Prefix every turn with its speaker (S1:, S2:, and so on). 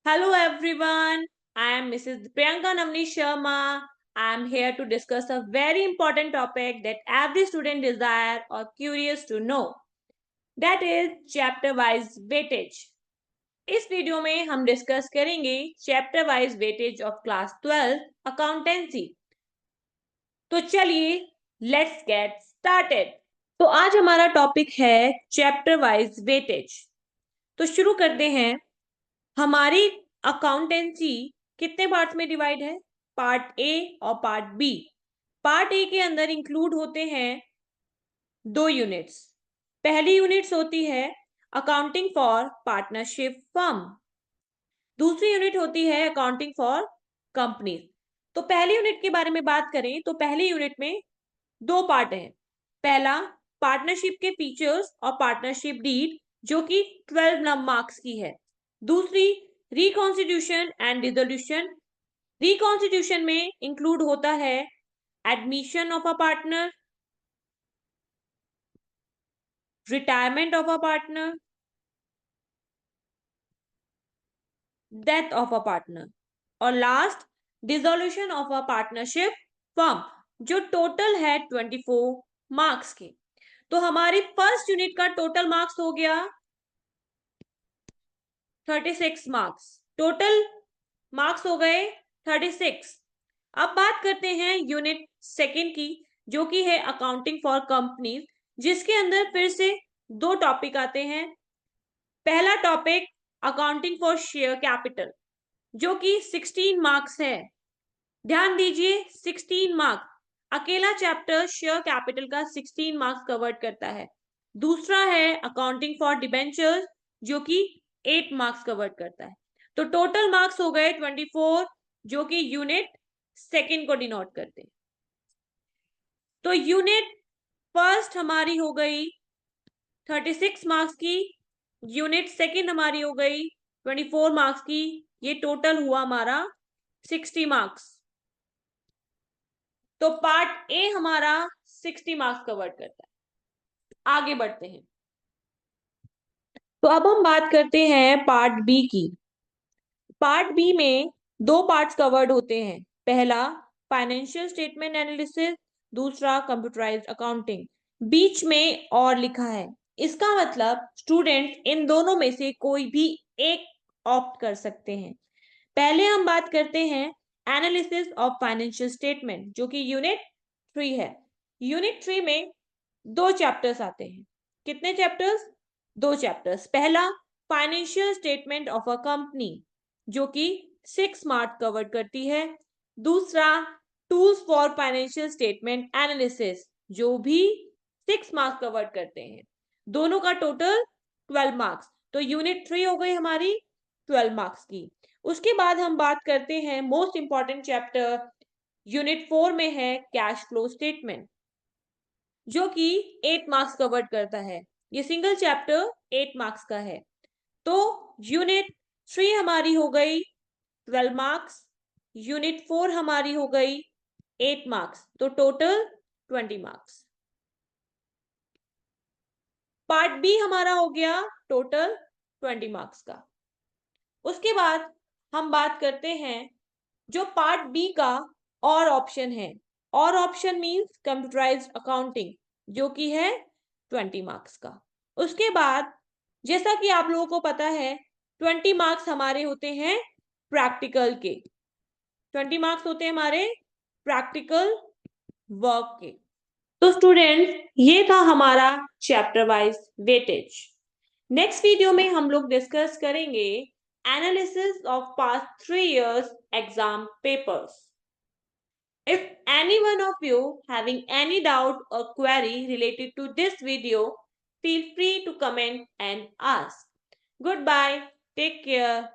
S1: Hello everyone, I am Mrs. Priyanka Namni Sharma. I am here to discuss a very important topic that every student desire or curious to know. That is chapter wise weightage. इस video में हम discuss करेंगे chapter wise weightage of class 12 accountancy. तो चलिए let's get started. तो आज हमारा topic है चैप्टर वाइज वेटेज। तो शुरू करते हैं। हमारी अकाउंटेंसी कितने पार्ट्स में डिवाइड है? पार्ट ए और पार्ट बी। पार्ट ए के अंदर इंक्लूड होते हैं 2 यूनिट्स। पहली यूनिट्स होती है अकाउंटिंग फॉर पार्टनरशिप फर्म, दूसरी यूनिट होती है अकाउंटिंग फॉर कंपनीज। तो पहली यूनिट के बारे में बात करें तो पहली यूनिट में 2 पार्ट हैं। पहला पार्टनरशिप के फीचर्स और पार्टनरशिप डीड जो कि 12 मार्क्स की है। दूसरी रिकॉन्स्टिट्यूशन एंड डिसोल्यूशन। रिकॉन्स्टिट्यूशन में इंक्लूड होता है admission of a partner, retirement of a partner, death of a partner और last dissolution of a partnership firm जो टोटल है 24 मार्क्स के। तो हमारी फर्स्ट यूनिट का टोटल मार्क्स हो गया 36 मार्क्स। टोटल मार्क्स हो गए 36। अब बात करते हैं यूनिट सेकेंड की जो कि है अकाउंटिंग फॉर कंपनीज, जिसके अंदर फिर से 2 टॉपिक आते हैं। पहला topic accounting for share capital जो कि 16 मार्क्स है। ध्यान दीजिए 16 मार्क्स, अकेला चैप्टर शेयर कैपिटल का 16 मार्क्स कवर्ड करता है। दूसरा है अकाउंटिंग फॉर डिबेंचर्स जो कि 8 मार्क्स कवर्ड करता है। तो टोटल मार्क्स हो गए 24 जो कि यूनिट सेकेंड को डिनोट करते हैं। तो यूनिट फर्स्ट हमारी हो गई 36 मार्क्स की, यूनिट सेकेंड हमारी हो गई 24 मार्क्स की। ये टोटल हुआ हमारा 60 मार्क्स। तो पार्ट ए हमारा 60 मार्क्स कवर करता है। आगे बढ़ते हैं। तो अब हम बात करते हैं पार्ट बी की। पार्ट बी में 2 पार्ट्स कवर्ड होते हैं। पहला फाइनेंशियल स्टेटमेंट एनालिसिस, दूसरा कंप्यूटराइज्ड अकाउंटिंग। बीच में और लिखा है, इसका मतलब स्टूडेंट इन दोनों में से कोई भी एक ऑप्ट कर सकते हैं। पहले हम बात करते हैं एनालिसिस ऑफ फाइनेंशियल स्टेटमेंट जो कि यूनिट 3 है। यूनिट 3 में 2 चैप्टर्स आते हैं। कितने चैप्टर्स? 2 चैप्टर्स। पहला financial statement of a company जो कि 6 मार्क्स कवर करती है। दूसरा tools for financial statement analysis जो भी 6 मार्क्स कवर करते हैं। दोनों का टोटल 12 मार्क्स। तो यूनिट 3 हो गई हमारी 12 मार्क्स की। उसके बाद हम बात करते हैं मोस्ट इंपॉर्टेंट चैप्टर यूनिट 4 में है कैश फ्लो स्टेटमेंट जो कि 8 मार्क्स कवर करता है। ये सिंगल चैप्टर 8 मार्क्स का है। तो यूनिट 3 हमारी हो गई 12 मार्क्स, यूनिट 4 हमारी हो गई 8 मार्क्स, तो टोटल 20 मार्क्स। पार्ट बी हमारा हो गया टोटल 20 मार्क्स का। उसके बाद हम बात करते हैं जो पार्ट बी का और ऑप्शन है। और ऑप्शन मींस कंप्यूटराइज्ड अकाउंटिंग जो कि है 20 मार्क्स का। उसके बाद जैसा कि आप लोगों को पता है 20 मार्क्स हमारे होते हैं प्रैक्टिकल के। 20 मार्क्स होते हैं हमारे प्रैक्टिकल वर्क के। तो स्टूडेंट्स ये था हमारा chapter wise weightage. Next video में हम लोग डिस्कस करेंगे analysis of past 3 years exam papers. If any one of you having any doubt or query related to this video, feel free to comment and ask. Goodbye. Take care.